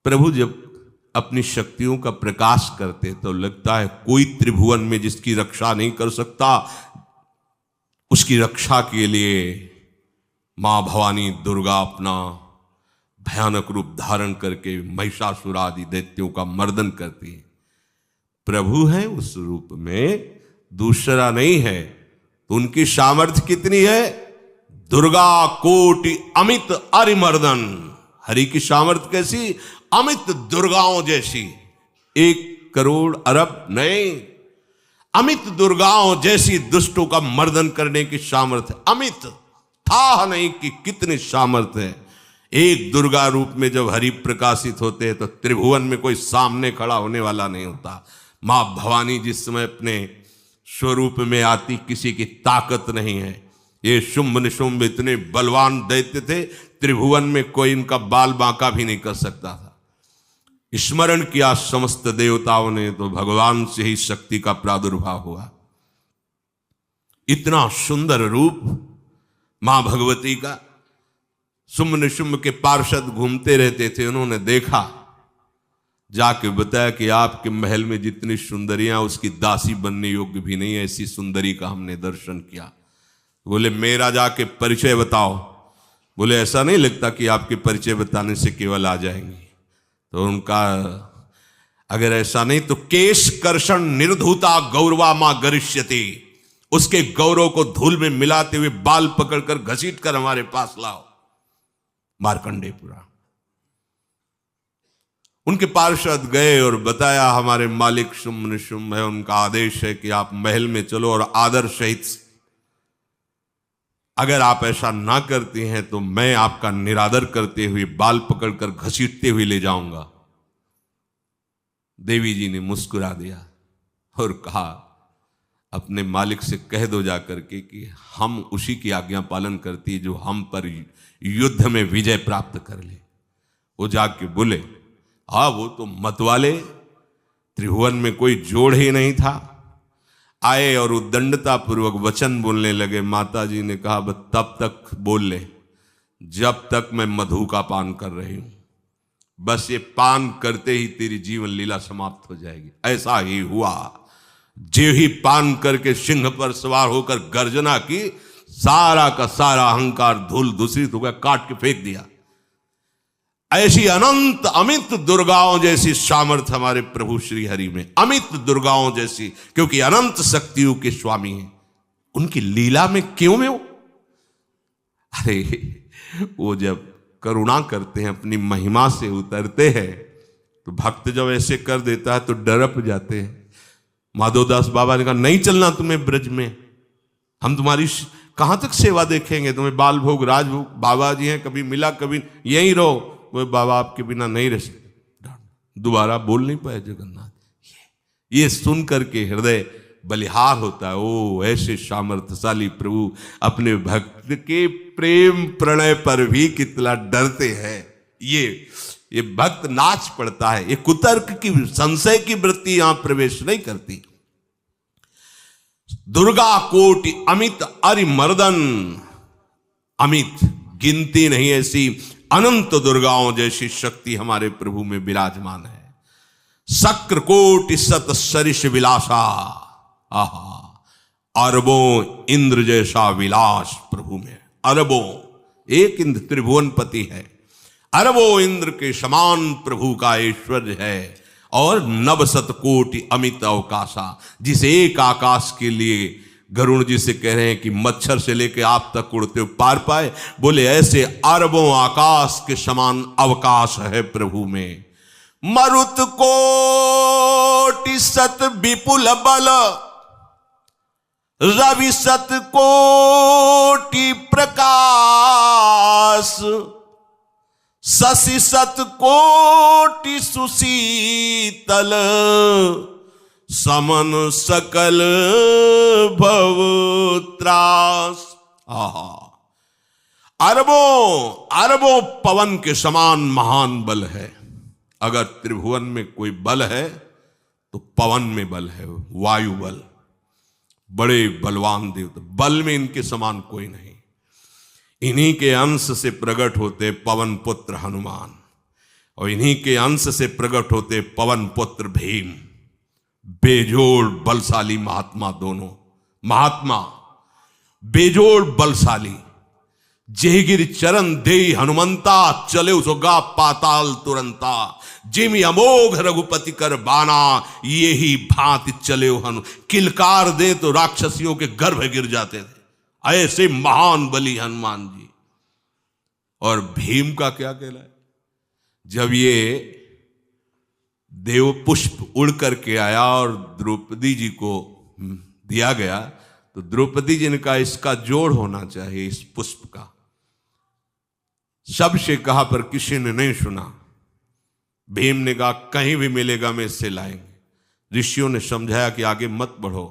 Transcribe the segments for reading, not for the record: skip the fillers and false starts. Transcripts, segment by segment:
प्रभु जब अपनी शक्तियों का प्रकाश करते तो लगता है कोई त्रिभुवन में जिसकी रक्षा नहीं कर सकता। उसकी रक्षा के लिए मां भवानी दुर्गा अपना भयानक रूप धारण करके महिषासुर आदि दैत्यों का मर्दन करती है। प्रभु है उस रूप में, दूसरा नहीं है। तो उनकी सामर्थ्य कितनी है? दुर्गा कोटि अमित अरिमर्दन। हरि की सामर्थ्य कैसी? अमित दुर्गाओं जैसी। 1 करोड़ अरब नहीं, अमित दुर्गाओं जैसी दुष्टों का मर्दन करने की सामर्थ्य। अमित था नहीं कि कितनी सामर्थ्य है। एक दुर्गा रूप में जब हरि प्रकाशित होते हैं तो त्रिभुवन में कोई सामने खड़ा होने वाला नहीं होता। मां भवानी जिस समय अपने स्वरूप में आती, किसी की ताकत नहीं है। ये शुंभ निशुंभ इतने बलवान दैत्य थे, त्रिभुवन में कोई इनका बाल बांका भी नहीं कर सकता था। स्मरण किया समस्त देवताओं ने तो भगवान से ही शक्ति का प्रादुर्भाव हुआ। इतना सुंदर रूप मां भगवती का। शुंभ निशुंभ के पार्षद घूमते रहते थे, उन्होंने देखा, जाके बताया कि आपके महल में जितनी सुंदरियां उसकी दासी बनने योग्य भी नहीं है, ऐसी सुंदरी का हमने दर्शन किया। बोले मेरा जाके परिचय बताओ। बोले ऐसा नहीं लगता कि आपके परिचय बताने से केवल आ जाएंगी। तो उनका अगर ऐसा नहीं तो केश कर्षण निर्धूता गौरवा मां गरिष्यति। उसके गौरव को धूल में मिलाते हुए बाल पकड़कर घसीट कर हमारे पास लाओ। मार्कंडेय पुराण। उनके पार्षद गए और बताया हमारे मालिक शुंभ निशुंभ है, उनका आदेश है कि आप महल में चलो और आदर सहित, अगर आप ऐसा ना करती हैं तो मैं आपका निरादर करते हुए बाल पकड़कर घसीटते हुए ले जाऊंगा। देवी जी ने मुस्कुरा दिया और कहा अपने मालिक से कह दो जाकर के कि हम उसी की आज्ञा पालन करती है जो हम पर युद्ध में विजय प्राप्त कर ले। वो जाके बोले हाँ वो तो मतवाले, त्रिभुवन में कोई जोड़ ही नहीं था। आए और उद्दंडता पूर्वक वचन बोलने लगे। माता जी ने कहा बस तब तक बोल ले जब तक मैं मधु का पान कर रही हूं। बस ये पान करते ही तेरी जीवन लीला समाप्त हो जाएगी। ऐसा ही हुआ। जो ही पान करके सिंह पर सवार होकर गर्जना की, सारा का सारा अहंकार धूल दूषित हो गया, काट के फेंक दिया। ऐसी अनंत अमित दुर्गाओं जैसी सामर्थ्य हमारे प्रभु श्री हरि में, अमित दुर्गाओं जैसी, क्योंकि अनंत शक्तियों के स्वामी हैं। उनकी लीला में क्यों में हो? अरे वो जब करुणा करते हैं, अपनी महिमा से उतरते हैं, तो भक्त जब ऐसे कर देता है तो डरप जाते हैं। माधोदास बाबा ने कहा नहीं चलना तुम्हें ब्रज में, हम तुम्हारी कहां तक सेवा देखेंगे, तुम्हें बाल भोग राजभोग। बाबा जी हैं, कभी मिला कभी यहीं रहो। वो बाबा आपके बिना नहीं रह सकते। दोबारा बोल नहीं पाए जगन्नाथ। ये सुन करके हृदय बलिहार होता है। ओ ऐसे सामर्थ्यशाली प्रभु अपने भक्त के प्रेम प्रणय पर भी कितना डरते हैं। ये भक्त नाच पड़ता है। ये कुतर्क की, संशय की वृत्ति यहां प्रवेश नहीं करती। दुर्गा कोटि अमित अरिमर्दन। अमित गिनती नहीं, ऐसी अनंत दुर्गाओं जैसी शक्ति हमारे प्रभु में विराजमान है। शक्र कोटि सत सरिष विलासा। आहा, अरबों इंद्र जैसा विलास प्रभु में। अरबों, एक इंद्र त्रिभुवनपति है, अरबों इंद्र के समान प्रभु का ऐश्वर्य है। और नवशत कोटि अमित अवकाशा, जिस एक आकाश के लिए गरुण जी से कह रहे हैं कि मच्छर से लेकर आप तक उड़ते हो पार पाए। बोले ऐसे अरबों आकाश के समान अवकाश है प्रभु में। मरुत कोटि सत विपुल बल, रवि सत कोटि प्रकाश, शशि सत कोटि सुशीतल, समन सकल भव त्रास। आहा, अरबों पवन के समान महान बल है। अगर त्रिभुवन में कोई बल है तो पवन में बल है, वायु बल। बड़े बलवान देवता, बल में इनके समान कोई नहीं। इन्हीं के अंश से प्रकट होते पवन पुत्र हनुमान। और इन्हीं के अंश से प्रकट होते पवन पुत्र भीम, बेजोड़ बलशाली महात्मा। दोनों महात्मा बेजोड़ बलशाली। जेगिर चरण दे हनुमंता, चले उसगा पाताल तुरंता। जिम अमोघ रघुपति कर बाना, ये ही भांति चले हनु। किलकार दे तो राक्षसियों के गर्भ गिर जाते थे, ऐसे महान बली हनुमान जी। और भीम का क्या कहला है? जब ये देव पुष्प उड़ करके आया और द्रौपदी जी को दिया गया, तो द्रौपदी जी ने कहा इसका जोड़ होना चाहिए इस पुष्प का। सबसे कहा पर किसी ने नहीं सुना। भीम ने कहा कहीं भी मिलेगा मैं इससे लाएंगे। ऋषियों ने समझाया कि आगे मत बढ़ो,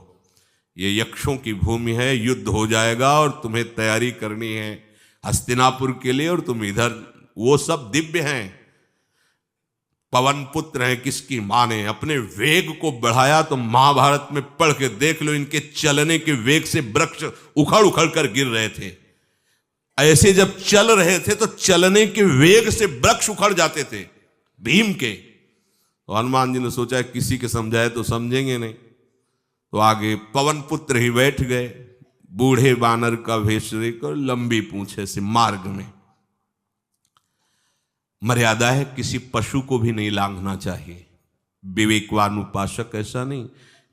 ये यक्षों की भूमि है, युद्ध हो जाएगा और तुम्हें तैयारी करनी है हस्तिनापुर के लिए, और तुम इधर, वो सब दिव्य हैं, पवन पुत्र हैं। किसकी मां ने अपने वेग को बढ़ाया तो महाभारत में पढ़ के देख लो, इनके चलने के वेग से वृक्ष उखड़ उखड़ कर गिर रहे थे। ऐसे जब चल रहे थे तो चलने के वेग से वृक्ष उखड़ जाते थे भीम के। तो हनुमान जी ने सोचा किसी के समझाए तो समझेंगे नहीं, तो आगे पवन पुत्र ही बैठ गए, बूढ़े बानर का भेष लेकर, लंबी पूंछे से। मार्ग में मर्यादा है, किसी पशु को भी नहीं लांघना चाहिए। विवेकवान उपासक ऐसा नहीं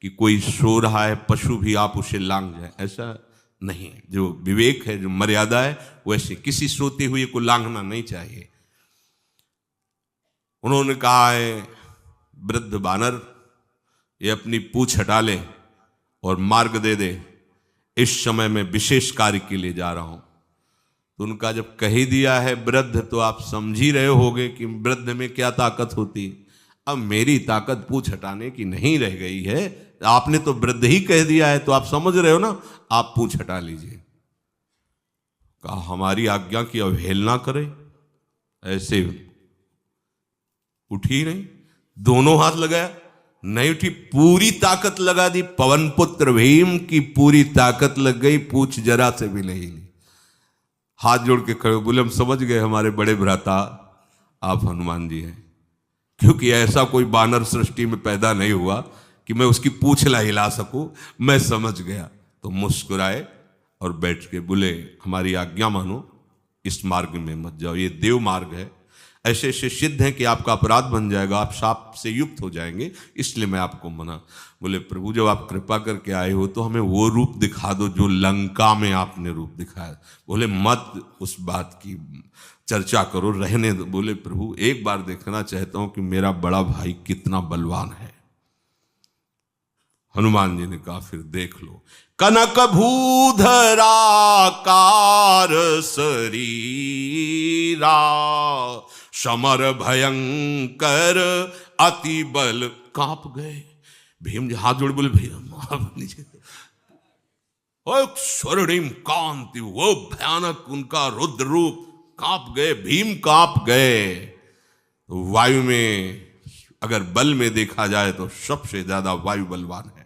कि कोई सो रहा है पशु भी आप उसे लांघ जाए, ऐसा नहीं। जो विवेक है, जो मर्यादा है, वैसे किसी सोते हुए को लांघना नहीं चाहिए। उन्होंने कहा है वृद्ध बानर ये अपनी पूंछ हटा ले और मार्ग दे दे, इस समय मैं विशेष कार्य के लिए जा रहा हूं। तो उनका जब कह ही दिया है वृद्ध, तो आप समझ ही रहे होगे कि वृद्ध में क्या ताकत होती। अब मेरी ताकत पूंछ हटाने की नहीं रह गई है, आपने तो वृद्ध ही कह दिया है, तो आप समझ रहे हो ना, आप पूंछ हटा लीजिए। कहा हमारी आज्ञा की अवहेलना करे, ऐसे उठी नहीं, दोनों हाथ लगाया, नहीं उठी, पूरी ताकत लगा दी। पवन पुत्र भीम की पूरी ताकत लग गई, पूंछ जरा से भी नहीं ली। हाथ जोड़ के खड़े बोले हम समझ गए हमारे बड़े भ्राता आप हनुमान जी हैं, क्योंकि ऐसा कोई बानर सृष्टि में पैदा नहीं हुआ कि मैं उसकी पूंछ ला हिला सकूं। मैं समझ गया। तो मुस्कुराए और बैठ के बोले हमारी आज्ञा मानो, इस मार्ग में मत जाओ, ये देव मार्ग है, ऐसे ऐसे सिद्ध हैं कि आपका अपराध बन जाएगा, आप शाप से युक्त हो जाएंगे, इसलिए मैं आपको मना। बोले प्रभु जब आप कृपा करके आए हो तो हमें वो रूप दिखा दो जो लंका में आपने रूप दिखाया। बोले मत उस बात की चर्चा करो, रहने दो। बोले प्रभु एक बार देखना चाहता हूं कि मेरा बड़ा भाई कितना बलवान है। हनुमान जी ने कहा फिर देख लो। कनक भूधरा कार शरीरा, समर भयंकर अति बल। कांप गए भीम जी, हाथ जोड़ बोले भैया नीचे। स्वर्णिम कांति, वो भयानक उनका रुद्र रूप, कांप गए भीम, कांप गए। वायु में अगर बल में देखा जाए तो सबसे ज्यादा वायु बलवान है।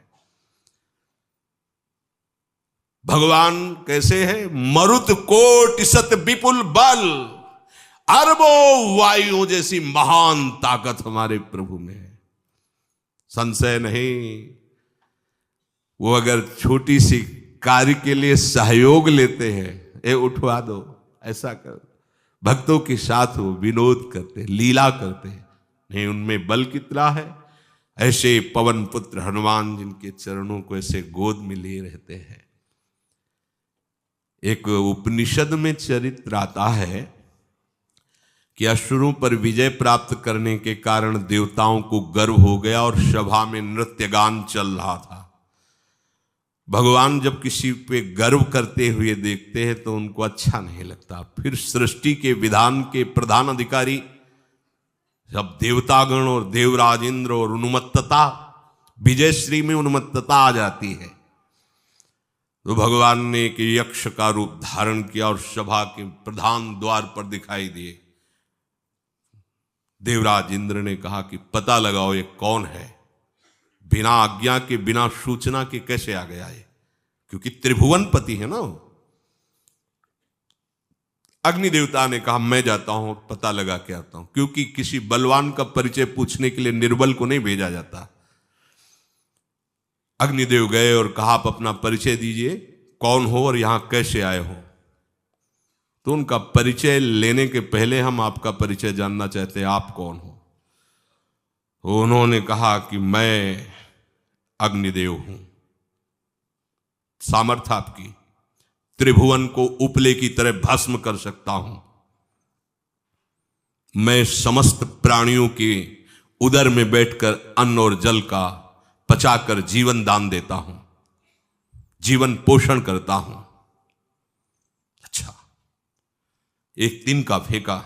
भगवान कैसे है? मरुत कोटि सत विपुल बल, अरबों वायु जैसी महान ताकत हमारे प्रभु में है, संशय नहीं। वो अगर छोटी सी कार्य के लिए सहयोग लेते हैं, ए उठवा दो, ऐसा कर, भक्तों के साथ वो विनोद करते, लीला करते हैं, नहीं उनमें बल कितना है। ऐसे पवन पुत्र हनुमान जिनके चरणों को ऐसे गोद में लिए रहते हैं। एक उपनिषद में चरित्र आता है कि असुरों पर विजय प्राप्त करने के कारण देवताओं को गर्व हो गया और सभा में नृत्य गान चल रहा था। भगवान जब किसी पे गर्व करते हुए देखते हैं तो उनको अच्छा नहीं लगता। फिर सृष्टि के विधान के प्रधान अधिकारी जब देवतागण और देवराज इंद्र और उन्मत्तता, विजयश्री में उन्मत्तता आ जाती है, तो भगवान ने एक यक्ष का रूप धारण किया और सभा के प्रधान द्वार पर दिखाई दिए। देवराज इंद्र ने कहा कि पता लगाओ ये कौन है, बिना आज्ञा के, बिना सूचना के कैसे आ गया ये, क्योंकि त्रिभुवनपति है ना। अग्नि देवता ने कहा मैं जाता हूं, पता लगा के आता हूं, क्योंकि किसी बलवान का परिचय पूछने के लिए निर्बल को नहीं भेजा जाता। अग्निदेव गए और कहा आप अपना परिचय दीजिए, कौन हो और यहां कैसे आए हो। तो उनका परिचय लेने के पहले हम आपका परिचय जानना चाहते हैं, आप कौन हो। उन्होंने कहा कि मैं अग्निदेव हूं। सामर्थ्य आपकी, त्रिभुवन को उपले की तरह भस्म कर सकता हूं। मैं समस्त प्राणियों के उदर में बैठकर अन्न और जल का पचाकर जीवन दान देता हूं, जीवन पोषण करता हूं। अच्छा, एक तिनका फेंका,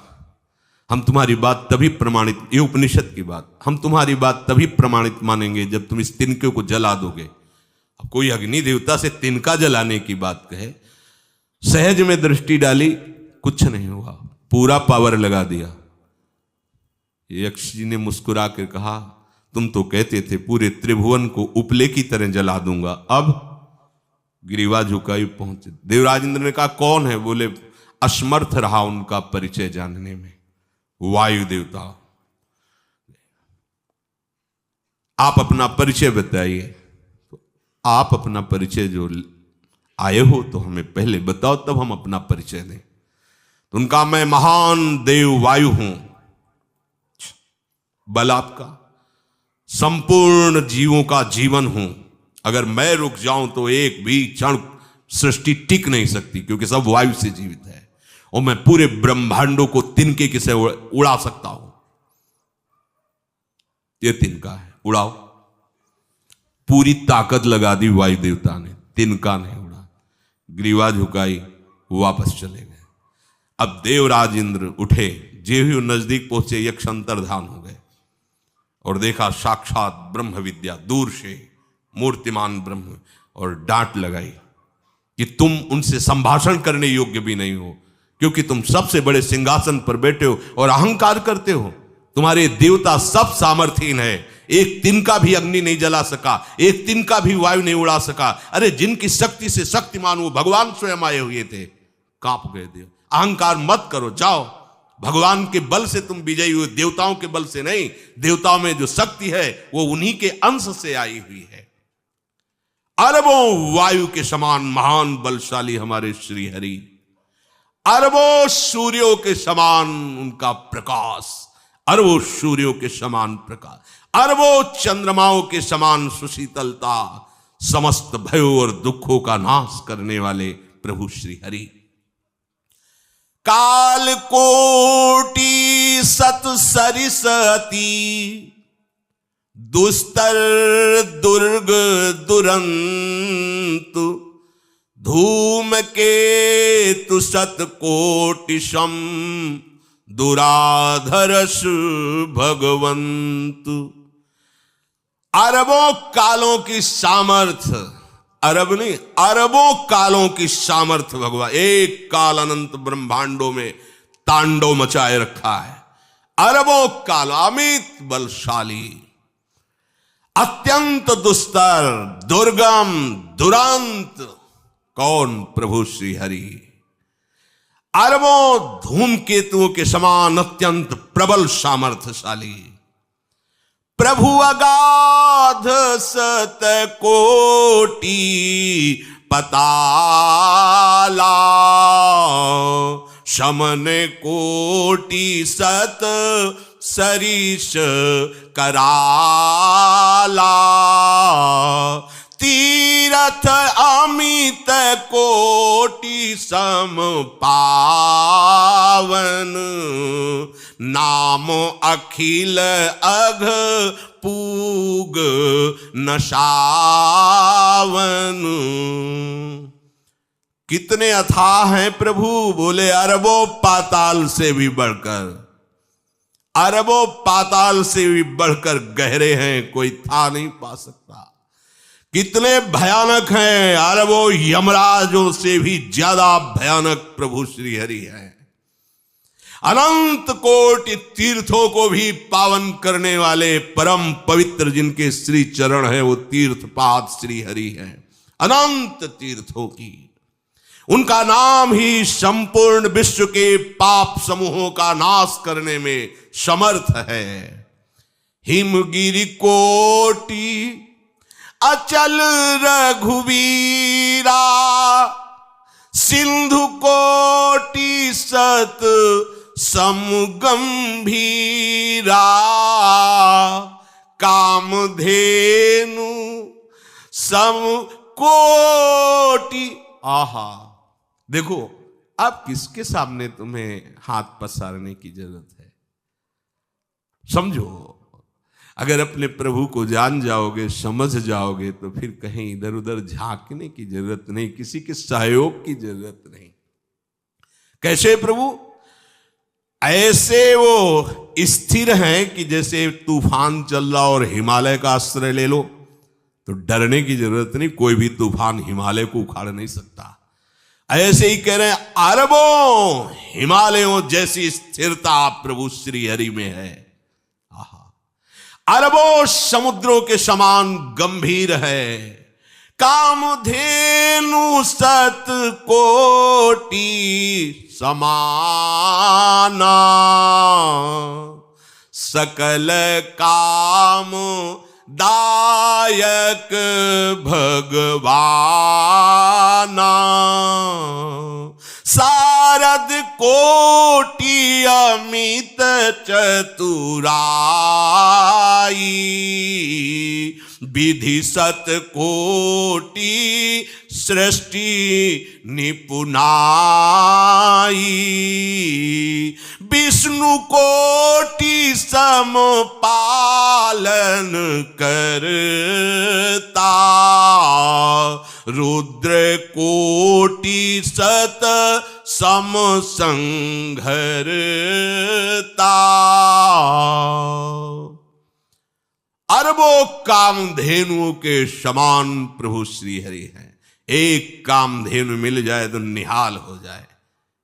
हम तुम्हारी बात तभी प्रमाणित, ये उपनिषद की बात, हम तुम्हारी बात तभी प्रमाणित मानेंगे जब तुम इस तिनके को जला दोगे। अब कोई अग्नि देवता से तिनका जलाने की बात कहे, सहज में दृष्टि डाली, कुछ नहीं हुआ, पूरा पावर लगा दिया। यक्ष जी ने मुस्कुरा कर कहा तुम तो कहते थे पूरे त्रिभुवन को उपले की तरह जला दूंगा, अब गिरीवा झुकाई पहुंचे। देवराज इंद्र ने कहा कौन है। बोले असमर्थ रहा उनका परिचय जानने में, वायु देवता। आप अपना परिचय बताइए। आप अपना परिचय जो आए हो तो हमें पहले बताओ, तब हम अपना परिचय दें। तो उनका मैं महान देव वायु हूं। बल आपका, संपूर्ण जीवों का जीवन हूं। अगर मैं रुक जाऊं तो एक भी क्षण सृष्टि टिक नहीं सकती, क्योंकि सब वायु से जीवित है। और मैं पूरे ब्रह्मांडों को तिनके से उड़ा सकता हूं। ये तिनका है, उड़ाओ। पूरी ताकत लगा दी वायु देवता ने, तिनका नहीं उड़ा। ग्रीवा झुकाई, वापस चले गए। अब देवराज इंद्र उठे, जे ही नजदीक पहुंचे यक्ष अंतर्धान हो गए और देखा साक्षात ब्रह्म विद्या, दूर से मूर्तिमान ब्रह्म, और डांट लगाई कि तुम उनसे संभाषण करने योग्य भी नहीं हो, क्योंकि तुम सबसे बड़े सिंहासन पर बैठे हो और अहंकार करते हो। तुम्हारे देवता सब सामर्थ्यहीन है, एक तिनका भी अग्नि नहीं जला सका, एक तिनका भी वायु नहीं उड़ा सका। अरे जिनकी शक्ति से शक्तिमान वो भगवान स्वयं आए हुए थे, कांप गए देव। अहंकार मत करो, जाओ। भगवान के बल से तुम विजयी हुए, देवताओं के बल से नहीं। देवताओं में जो शक्ति है वो उन्हीं के अंश से आई हुई है। अरबों वायु के समान महान बलशाली हमारे श्री हरि, अरबों सूर्यों के समान उनका प्रकाश, अरबों सूर्यों के समान प्रकाश, अरबों चंद्रमाओं के समान सुशीतलता, समस्त भयों और दुखों का नाश करने वाले प्रभु श्री हरि। काल कोटि सत सरिस अति, दुस्तर दुर्ग दुरंत, धूम के तु सत कोटि सम, दुराधरस भगवंत। अरबों कालों की सामर्थ्य, अरब नहीं अरबों कालों की सामर्थ्य भगवान, एक काल अनंत ब्रह्मांडों में तांडव मचाए रखा है। अरबों काल, अमित बलशाली, अत्यंत दुस्तर, दुर्गम, दुरांत। कौन? प्रभु श्री हरि। अरबों धूमकेतुओं के समान अत्यंत प्रबल सामर्थ्यशाली प्रभु, अगाध सत कोटि पताला, शमन कोटि सत सरिस कराला, तीरथ अमित कोटि सम पावन, नाम अखिल अघ पूग न सावन। कितने अथाह हैं प्रभु। बोले अरबों पाताल से भी बढ़कर, अरबों पाताल से भी बढ़कर गहरे हैं, कोई था नहीं पा सकता। कितने भयानक हैं, अरबों यमराजों से भी ज्यादा भयानक प्रभु श्री हरि हैं। अनंत कोटि तीर्थों को भी पावन करने वाले परम पवित्र जिनके श्री चरण हैं, वो तीर्थपाद श्री हरि हैं। अनंत तीर्थों की उनका नाम ही संपूर्ण विश्व के पाप समूहों का नाश करने में समर्थ है। हिमगिरि कोटि अचल रघुवीरा, सिंधु कोटि सत समगंभीरा, कामधेनु सम कोटि। आहा, देखो अब किसके सामने तुम्हें हाथ पसारने की जरूरत है? समझो, अगर अपने प्रभु को जान जाओगे, समझ जाओगे, तो फिर कहीं इधर उधर झांकने की जरूरत नहीं, किसी के सहयोग की जरूरत नहीं। कैसे प्रभु? ऐसे वो स्थिर हैं कि जैसे तूफान चल रहा और हिमालय का आश्रय ले लो तो डरने की जरूरत नहीं, कोई भी तूफान हिमालय को उखाड़ नहीं सकता। ऐसे ही कह रहे हैं, अरबों हिमालयों जैसी स्थिरता प्रभु श्री हरि में है। अरबों समुद्रों के समान गंभीर है। कामधेनु सत कोटि समाना, सकल काम दायक भगवाना, सारद कोटि अमित चतुराई, विधि सत कोटि सृष्टि निपुनाई, विष्णु कोटि सम पालन करता, रुद्र कोटि सत सम संघरता। अरबों कामधेनुओं के समान प्रभु श्री हरि हैं। एक कामधेनु मिल जाए तो निहाल हो जाए।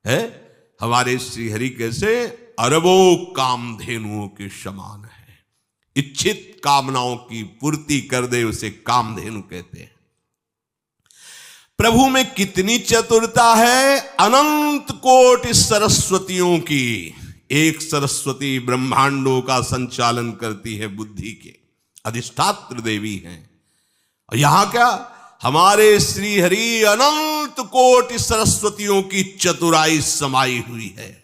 है हमारे श्री हरि कैसे? अरबों कामधेनुओं के समान है। इच्छित कामनाओं की पूर्ति कर दे उसे कामधेनु कहते हैं। प्रभु में कितनी चतुरता है! अनंत कोटि सरस्वतियों की एक सरस्वती ब्रह्मांडों का संचालन करती है, बुद्धि के अधिष्ठात्र देवी हैं। और यहां क्या, हमारे श्री हरि अनंत कोटि सरस्वतियों की चतुराई समाई हुई है।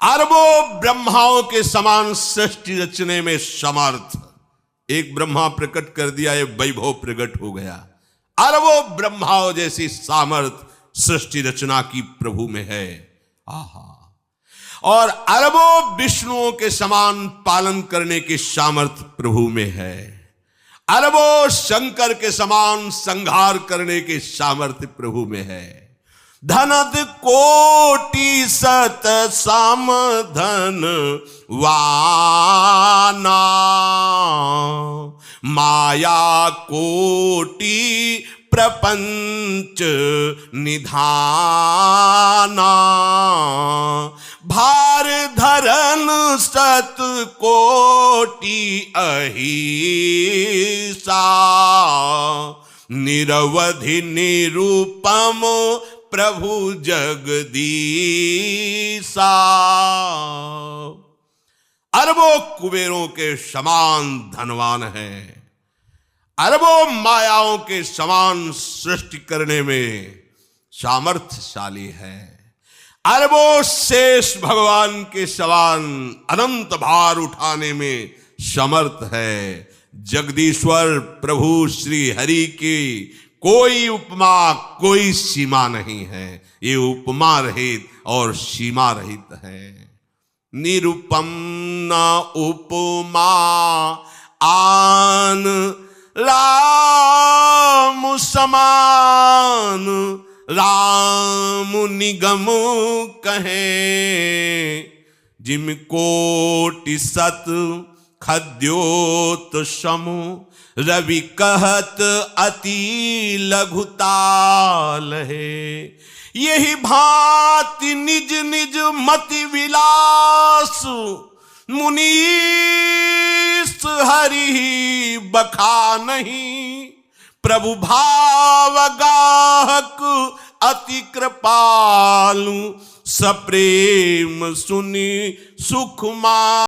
अरबों ब्रह्माओं के समान सृष्टि रचने में समर्थ। एक ब्रह्मा प्रकट कर दिया, एक वैभव प्रकट हो गया। अरबों ब्रह्माओं जैसी सामर्थ सृष्टि रचना की प्रभु में है। आहा! और अरबों विष्णुओं के समान पालन करने की सामर्थ प्रभु में है। अरबों शंकर के समान संहार करने की सामर्थ्य प्रभु में है। धनद कोटि सत सम धन वाना, माया कोटि प्रपंच निधाना, भार धरन सत कोटि अहिसा, निरवधि निरूपम प्रभु जगदीसा। अरबों कुबेरों के समान धनवान है। अरबों मायाओं के समान सृष्टि करने में सामर्थ्यशाली है। अरबों शेष भगवान के समान अनंत भार उठाने में समर्थ है। जगदीश्वर प्रभु श्री हरि की कोई उपमा, कोई सीमा नहीं है। ये उपमा रहित और सीमा रहित है। निरुपम न उपमा आन राम समान, राम निगम कहे, जिम कोटि सत खद्योत समु, रवि कहत अति लघुताल है। यही भांति निज निज मति विलास, मुनीस हरि बखा नहीं। प्रभु भाव गाहक अति कृपालु सप्रेम सुनि सुख मा